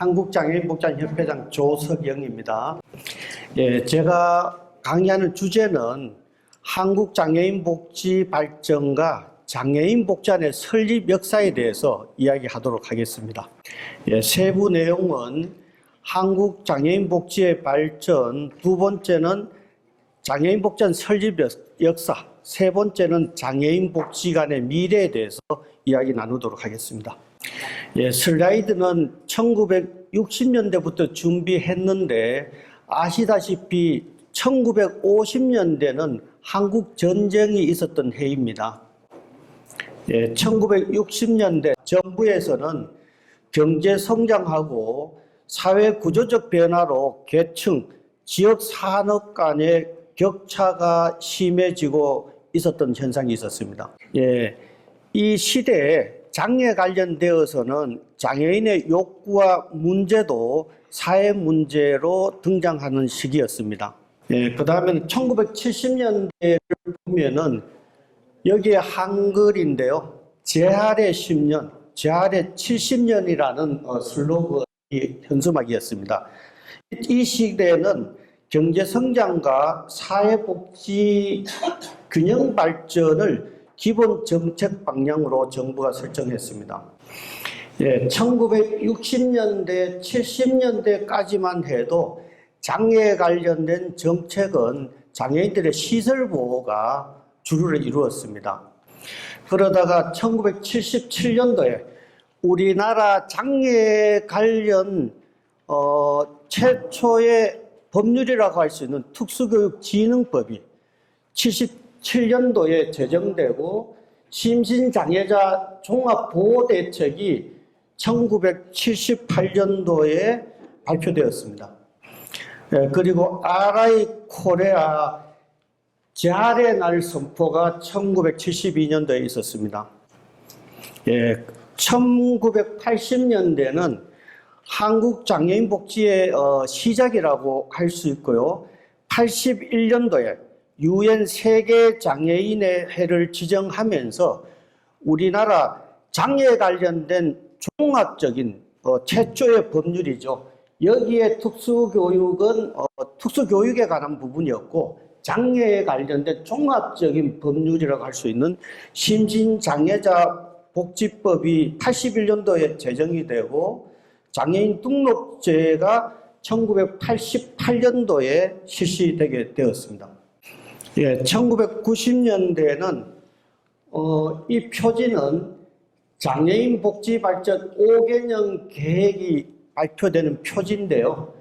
한국장애인복지협회장 조석영입니다. 예, 제가 강의하는 주제는 한국장애인복지 발전과 장애인복지원의 설립 역사에 대해서 이야기하도록 하겠습니다. 예, 세부 내용은 한국장애인복지의 발전, 두 번째는 장애인복지원 설립 역사, 세 번째는 장애인복지관의 미래에 대해서 이야기 나누도록 하겠습니다. 예, 슬라이드는 1960년대부터 준비했는데 아시다시피 1950년대는 한국 전쟁이 있었던 해입니다. 예, 1960년대 정부에서는 경제 성장하고 사회 구조적 변화로 계층, 지역 산업 간의 격차가 심해지고 있었던 현상이 있었습니다. 예, 이 시대에 장애 관련되어서는 장애인의 욕구와 문제도 사회 문제로 등장하는 시기였습니다. 예, 그 다음에는 1970년대를 보면은 여기에 한글인데요. 재활의 10년, 재활의 70년이라는 슬로건이 현수막이었습니다. 이 시대에는 경제성장과 사회복지 균형 발전을 기본 정책 방향으로 정부가 설정했습니다. 예, 1960년대, 70년대까지만 해도 장애에 관련된 정책은 장애인들의 시설 보호가 주를 이루었습니다. 그러다가 1977년도에 우리나라 장애 관련 최초의 법률이라고 할 수 있는 특수교육진흥법이 77년도에 제정되고 심신장애자 종합보호대책이 1978년도에 발표되었습니다. 그리고 RI 코리아 재활의 날 선포가 1972년도에 있었습니다. 1980년대는 한국장애인복지의 시작이라고 할 수 있고요. 81년도에 UN 세계장애인의 해를 지정하면서 우리나라 장애에 관련된 종합적인 최초의 법률이죠. 여기에 특수교육은 특수교육에 관한 부분이었고 장애에 관련된 종합적인 법률이라고 할 수 있는 심신장애자 복지법이 81년도에 제정이 되고 장애인 등록제가 1988년도에 실시되게 되었습니다. 예, 1990년대에는 이 표지는 장애인 복지 발전 5개년 계획이 발표되는 표지인데요.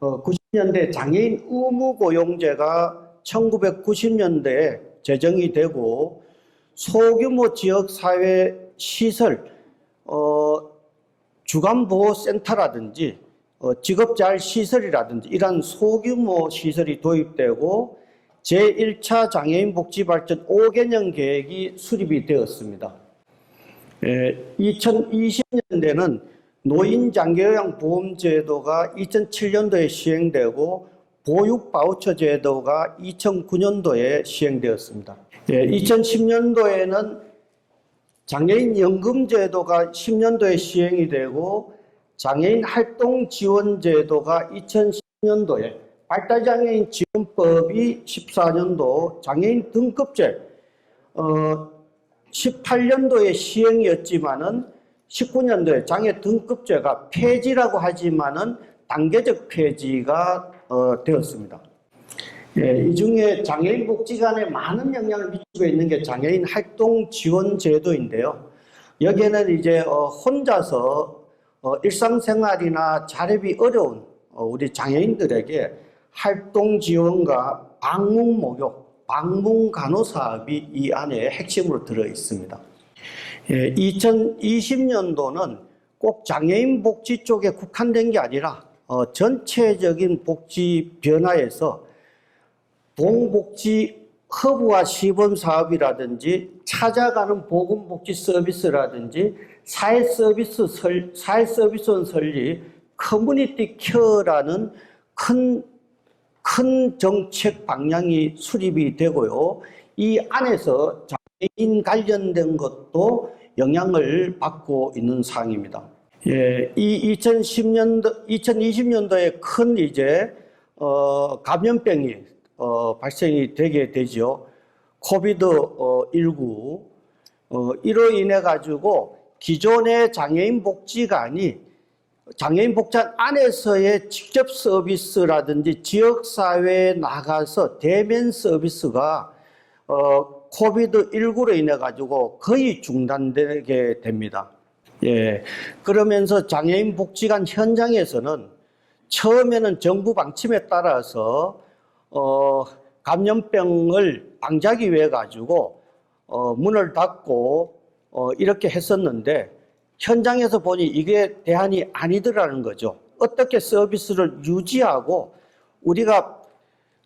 90년대 장애인 의무 고용제가 1990년대에 제정이 되고 소규모 지역사회 시설, 주간보호센터라든지 직업재활시설이라든지 이러한 소규모 시설이 도입되고 제1차 장애인 복지 발전 5개년 계획이 수립이 되었습니다. 2020년대는 노인장애요양보험제도가 2007년도에 시행되고 보육바우처 제도가 2009년도에 시행되었습니다. 2010년도에는 장애인 연금제도가 10년도에 시행이 되고 장애인 활동지원제도가 2010년도에 발달장애인 지원법이 14년도 장애인 등급제 18년도에 시행이었지만은 19년도에 장애 등급제가 폐지라고 하지만은 단계적 폐지가 되었습니다. 예, 이 중에 장애인 복지관에 많은 영향을 미치고 있는 게 장애인 활동 지원 제도인데요. 여기에는 이제 혼자서 일상생활이나 자립이 어려운 우리 장애인들에게 활동 지원과 방문 목욕, 방문 간호 사업이 이 안에 핵심으로 들어 있습니다. 예, 2020년도는 꼭 장애인 복지 쪽에 국한된 게 아니라 전체적인 복지 변화에서 동복지 허브와 시범 사업이라든지 찾아가는 보건복지 서비스라든지 사회서비스원 설립, 커뮤니티 케어라는 큰 정책 방향이 수립이 되고요. 이 안에서 장애인 관련된 것도 영향을 받고 있는 사항입니다. 예, 이 2020년도에 큰 이제 감염병이 발생이 되게 되죠. 코비드 19 이로 인해 가지고 기존의 장애인 복지관이 장애인 복지관 안에서의 직접 서비스라든지 지역 사회에 나가서 대면 서비스가 코비드 19로 인해 가지고 거의 중단되게 됩니다. 예, 그러면서 장애인 복지관 현장에서는 처음에는 정부 방침에 따라서 감염병을 방지하기 위해 가지고 문을 닫고 이렇게 했었는데 현장에서 보니 이게 대안이 아니더라는 거죠. 어떻게 서비스를 유지하고 우리가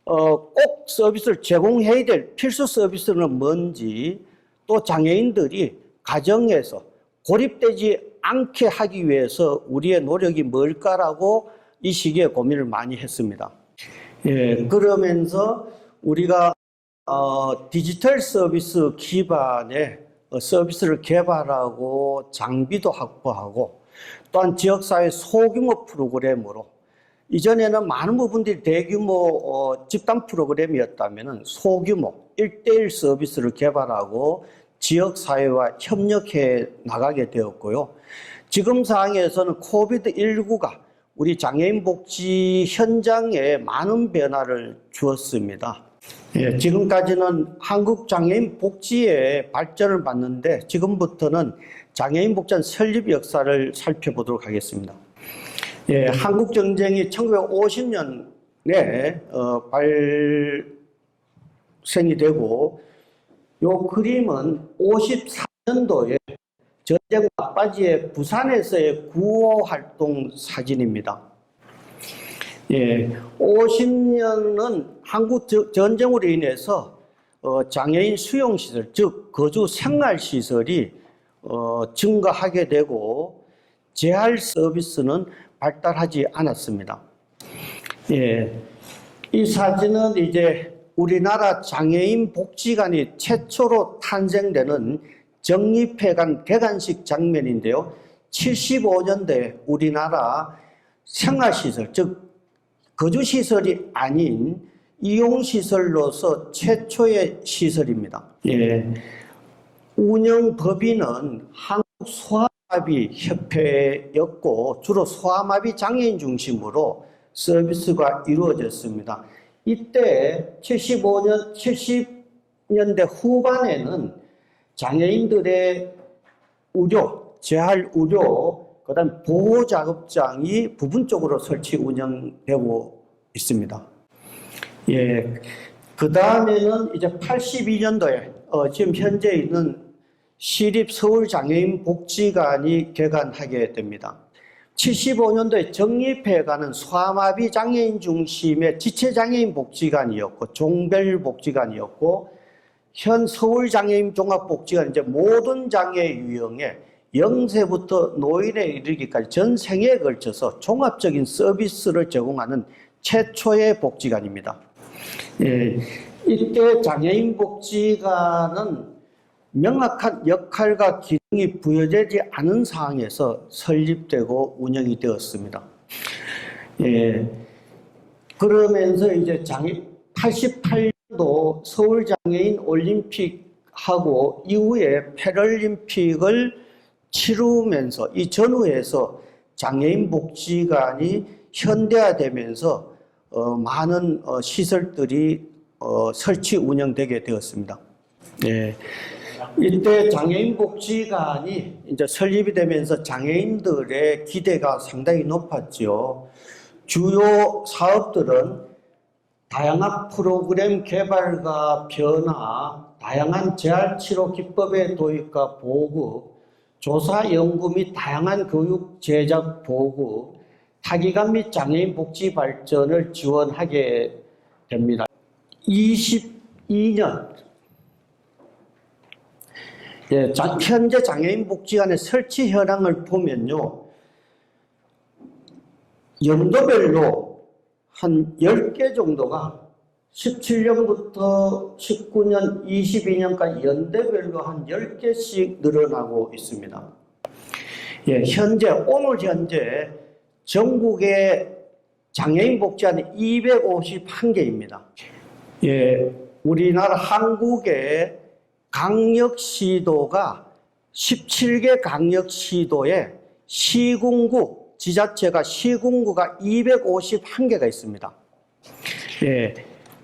꼭 서비스를 제공해야 될 필수 서비스는 뭔지, 또 장애인들이 가정에서 고립되지 않게 하기 위해서 우리의 노력이 뭘까라고 이 시기에 고민을 많이 했습니다. 예, 그러면서 우리가 디지털 서비스 기반의 서비스를 개발하고 장비도 확보하고 또한 지역사회 소규모 프로그램으로 이전에는 많은 부분들이 대규모 집단 프로그램이었다면 소규모 1:1 서비스를 개발하고 지역사회와 협력해 나가게 되었고요. 지금 상황에서는 코비드19가 우리 장애인 복지 현장에 많은 변화를 주었습니다. 예, 지금까지는 한국 장애인 복지의 발전을 봤는데 지금부터는 장애인 복지관 설립 역사를 살펴보도록 하겠습니다. 예, 한국 정쟁이 1950년에 발생이 되고 요 그림은 54년도에 전쟁 막바지에 부산에서의 구호 활동 사진입니다. 예, 50년은 한국 전쟁으로 인해서 장애인 수용시설, 즉 거주 생활시설이 증가하게 되고 재활 서비스는 발달하지 않았습니다. 예, 이 사진은 이제 우리나라 장애인 복지관이 최초로 탄생되는 정립회관 개관식 장면인데요. 75년대 우리나라 생활시설, 즉 거주시설이 아닌 이용시설로서 최초의 시설입니다. 예. 운영법인은 한국소아마비 협회였고 주로 소아마비 장애인 중심으로 서비스가 이루어졌습니다. 이때 70년대 후반에는 장애인들의 의료, 재활 의료, 그다음 보호작업장이 부분적으로 설치 운영되고 있습니다. 예, 그 다음에는 이제 82년도에 지금 현재 있는 시립서울장애인 복지관이 개관하게 됩니다. 75년도에 정립회관은 소아마비 장애인 중심의 지체장애인 복지관이었고 종별 복지관이었고 현 서울장애인 종합복지관 이제 모든 장애 유형의 0세부터 노인에 이르기까지 전 생애에 걸쳐서 종합적인 서비스를 제공하는 최초의 복지관입니다. 예, 이때 장애인 복지관은 명확한 역할과 기능이 부여되지 않은 상황에서 설립되고 운영이 되었습니다. 예, 그러면서 이제 88년도 서울장애인 올림픽하고 이후에 패럴림픽을 치르면서 이 전후에서 장애인 복지관이 현대화되면서 많은 시설들이 설치 운영되게 되었습니다. 네. 이때 장애인 복지관이 이제 설립이 되면서 장애인들의 기대가 상당히 높았죠. 주요 사업들은 다양한 프로그램 개발과 변화, 다양한 재활치료 기법의 도입과 보급, 조사 연구 및 다양한 교육 제작 보급, 타기관 및 장애인 복지 발전을 지원하게 됩니다. 22년 예, 현재 장애인 복지관의 설치 현황을 보면요, 연도별로 한 10개 정도가 17년부터 19년, 22년까지 연대별로 한 10개씩 늘어나고 있습니다. 예, 오늘 현재 전국의 장애인 복지관이 251개입니다. 예, 우리나라 한국의 강력시도가 17개 강력시도에 시군구, 지자체가 시군구가 251개가 있습니다. 예,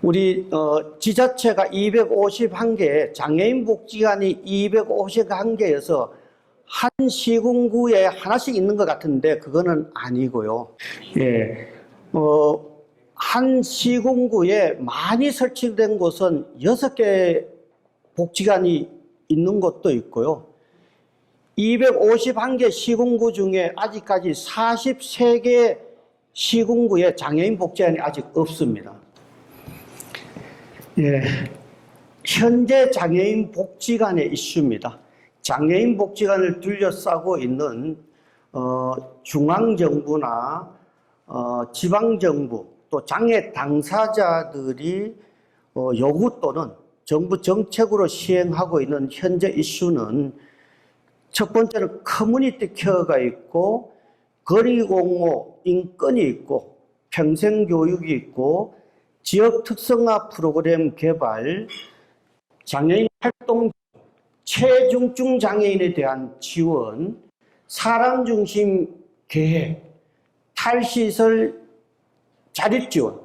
우리 지자체가 251개, 장애인 복지관이 251개여서 한 시군구에 하나씩 있는 것 같은데 그거는 아니고요. 예, 한 시군구에 많이 설치된 곳은 6개 복지관이 있는 곳도 있고요. 251개 시군구 중에 아직까지 43개 시군구에 장애인 복지관이 아직 없습니다. 예, 현재 장애인 복지관의 이슈입니다. 장애인 복지관을 둘러싸고 있는 중앙정부나 지방정부 또 장애 당사자들이 요구 또는 정부 정책으로 시행하고 있는 현재 이슈는 첫 번째는 커뮤니티 케어가 있고 거리공모 인권이 있고 평생교육이 있고 지역 특성화 프로그램 개발, 장애인 활동, 체중증 장애인에 대한 지원, 사람 중심 계획, 탈시설 자립 지원,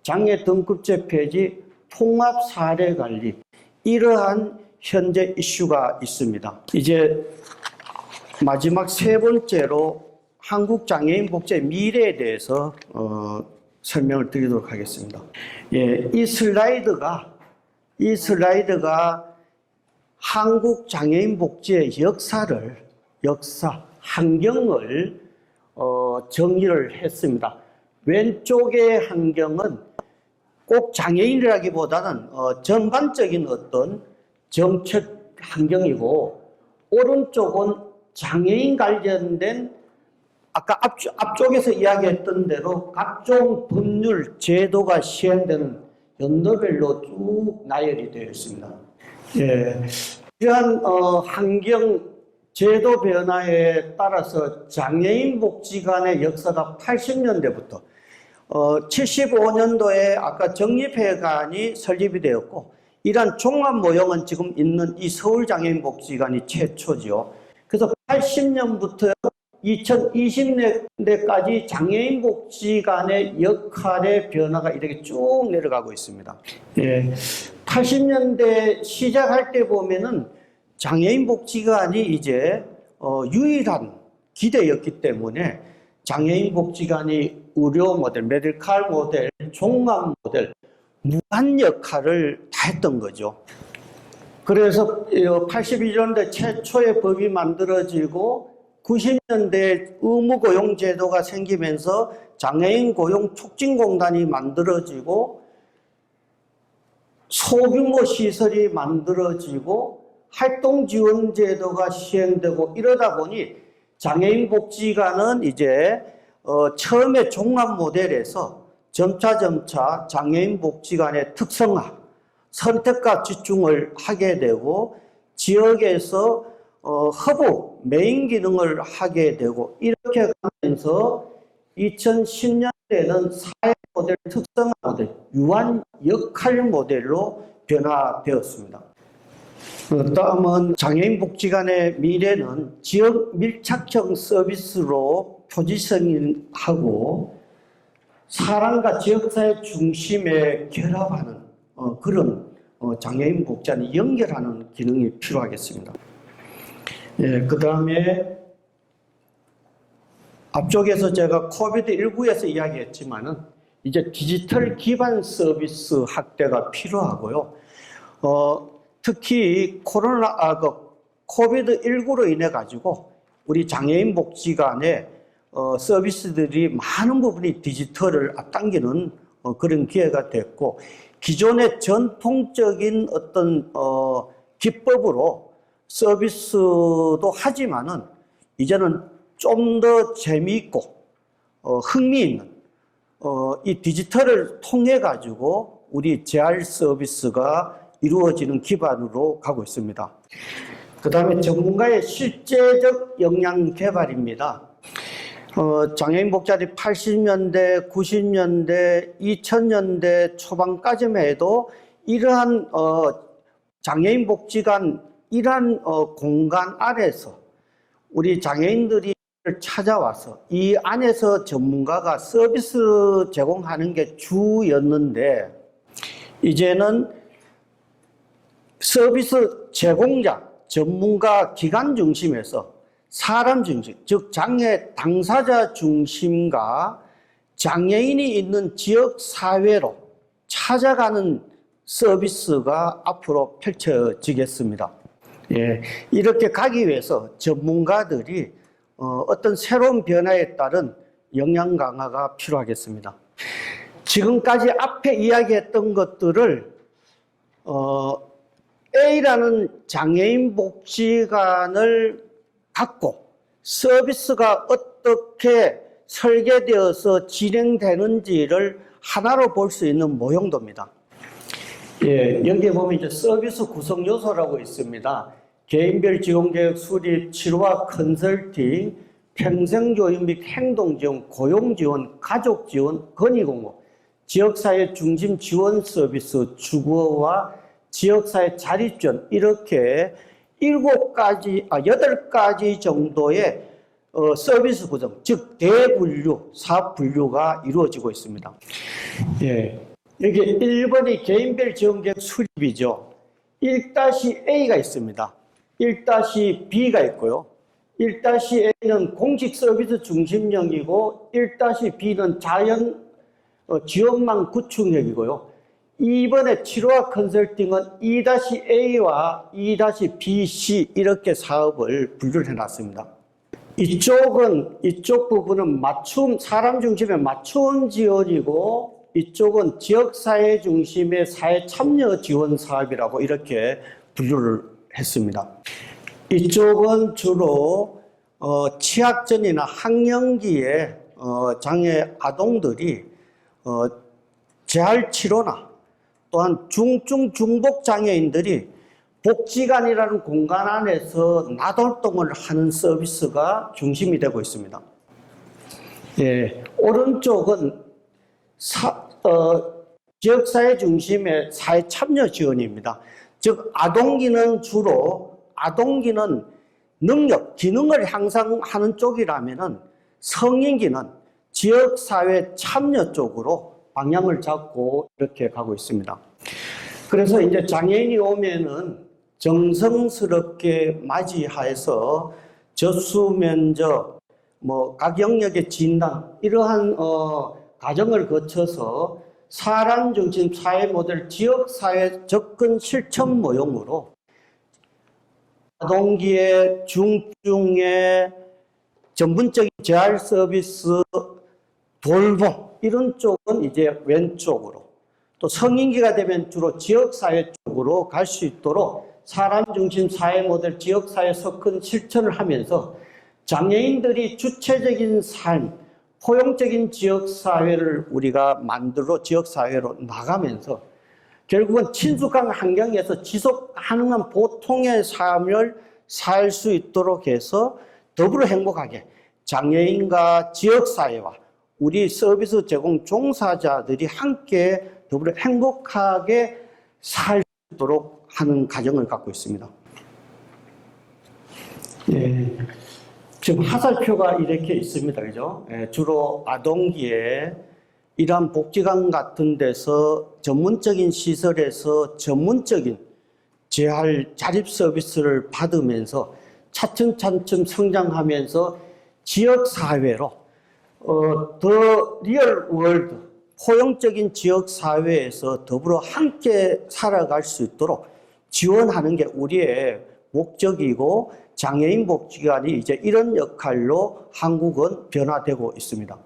장애 등급제 폐지, 통합 사례 관리, 이러한 현재 이슈가 있습니다. 이제 마지막 세 번째로 한국장애인 복지의 미래에 대해서 설명을 드리도록 하겠습니다. 예, 이 슬라이드가 한국장애인 복지의 환경을 정의를 했습니다. 왼쪽의 환경은 꼭 장애인이라기보다는 전반적인 어떤 정책 환경이고, 오른쪽은 장애인 관련된 아까 앞쪽에서 이야기했던 대로 각종 법률, 제도가 시행되는 연도별로 쭉 나열이 되어 있습니다. 예, 이러한 환경, 제도 변화에 따라서 장애인 복지관의 역사가 80년대부터 75년도에 아까 정립회관이 설립이 되었고, 이러한 종합 모형은 지금 있는 이 서울장애인 복지관이 최초죠. 그래서 80년부터 2020년대까지 장애인 복지관의 역할의 변화가 이렇게 쭉 내려가고 있습니다. 예, 80년대 시작할 때 보면은 장애인 복지관이 이제 유일한 기대였기 때문에 장애인 복지관이 의료 모델, 메디칼 모델, 종합 모델, 무한 역할을 다 했던 거죠. 그래서 81년대 최초의 법이 만들어지고 90년대 의무고용 제도가 생기면서 장애인 고용 촉진공단이 만들어지고 소규모 시설이 만들어지고 활동지원 제도가 시행되고, 이러다 보니 장애인 복지관은 이제 처음에 종합 모델에서 점차 장애인 복지관의 특성화, 선택과 집중을 하게 되고, 지역에서 허브, 메인 기능을 하게 되고, 이렇게 가면서 2010년대는 사회 모델, 특성화 모델, 유한 역할 모델로 변화되었습니다. 다음은 장애인 복지관의 미래는 지역 밀착형 서비스로 포지셔닝하고 사람과 지역사회 중심에 결합하는 그런 장애인 복지관이 연결하는 기능이 필요하겠습니다. 예, 그 다음에 앞쪽에서 제가 코비드19에서 이야기했지만은 이제 디지털 기반 서비스 확대가 필요하고요. 특히 코비드19로 인해 가지고 우리 장애인 복지관의 서비스들이 많은 부분이 디지털을 앞당기는 그런 기회가 됐고, 기존의 전통적인 어떤 기법으로 서비스도 하지만은 이제는 좀 더 재미있고 흥미있는 이 디지털을 통해 가지고 우리 재활 서비스가 이루어지는 기반으로 가고 있습니다. 그다음에 전문가의 실제적 역량 개발입니다. 장애인 복지관이 80년대, 90년대, 2000년대 초반까지만 해도 이러한 장애인 복지관 이러한 공간 안에서 우리 장애인들이 찾아와서 이 안에서 전문가가 서비스 제공하는 게 주였는데, 이제는 서비스 제공자, 전문가 기관 중심에서 사람 중심, 즉 장애 당사자 중심과 장애인이 있는 지역 사회로 찾아가는 서비스가 앞으로 펼쳐지겠습니다. 예, 이렇게 가기 위해서 전문가들이 어떤 새로운 변화에 따른 역량 강화가 필요하겠습니다. 지금까지 앞에 이야기했던 것들을 A라는 장애인 복지관을 갖고 서비스가 어떻게 설계되어서 진행되는지를 하나로 볼 수 있는 모형도입니다. 예, 여기에 보면 이제 서비스 구성 요소라고 있습니다. 개인별 지원계획 수립, 치료와 컨설팅, 평생교육 및 행동지원, 고용지원, 가족지원, 건의공모, 지역사회 중심 지원 서비스, 주거와 지역사회 자립지원, 이렇게 8가지 정도의 서비스 구성, 즉 대분류, 사업 분류가 이루어지고 있습니다. 예, 여기 1번이 개인별 지원계획 수립이죠. 1-A가 있습니다. 1-B가 있고요. 1-A는 공식 서비스 중심형이고 1-B는 자연 지원망 구축형이고요. 2번의 치료와 컨설팅은 2-A와 2-BC 이렇게 사업을 분류를 해놨습니다. 이쪽 부분은 사람 중심의 맞춤 지원이고, 이쪽은 지역사회 중심의 사회 참여 지원 사업이라고 이렇게 분류를 했습니다. 이쪽은 주로 취약전이나 학령기의 장애 아동들이 재활치료나 또한 중증 중복 장애인들이 복지관이라는 공간 안에서 나돌동을 하는 서비스가 중심이 되고 있습니다. 예, 오른쪽은 지역사회 중심의 사회 참여 지원입니다. 즉 아동기는 능력, 기능을 향상하는 쪽이라면은 성인기는 지역사회 참여 쪽으로 방향을 잡고 이렇게 가고 있습니다. 그래서 이제 장애인이 오면은 정성스럽게 맞이해서 접수 면접, 각 영역의 진단, 이러한 과정을 거쳐서 사람 중심 사회 모델 지역사회 접근 실천 모형으로 아동기의 중증의 전문적인 재활 서비스, 돌봄, 이런 쪽은 이제 왼쪽으로, 또 성인기가 되면 주로 지역사회 쪽으로 갈 수 있도록 사람 중심 사회 모델 지역사회 접근 실천을 하면서 장애인들이 주체적인 삶, 포용적인 지역사회를 우리가 만들어 지역사회로 나가면서 결국은 친숙한 환경에서 지속 가능한 보통의 삶을 살 수 있도록 해서 더불어 행복하게 장애인과 지역사회와 우리 서비스 제공 종사자들이 함께 더불어 행복하게 살 수 있도록 하는 가정을 갖고 있습니다. 예. 지금 화살표가 이렇게 있습니다. 그죠? 예, 주로 아동기에 이러한 복지관 같은 데서 전문적인 시설에서 전문적인 재활 자립 서비스를 받으면서 차츰차츰 성장하면서 지역사회로 더 리얼 월드, 포용적인 지역사회에서 더불어 함께 살아갈 수 있도록 지원하는 게 우리의 목적이고, 장애인 복지관이 이제 이런 역할로 한국은 변화되고 있습니다.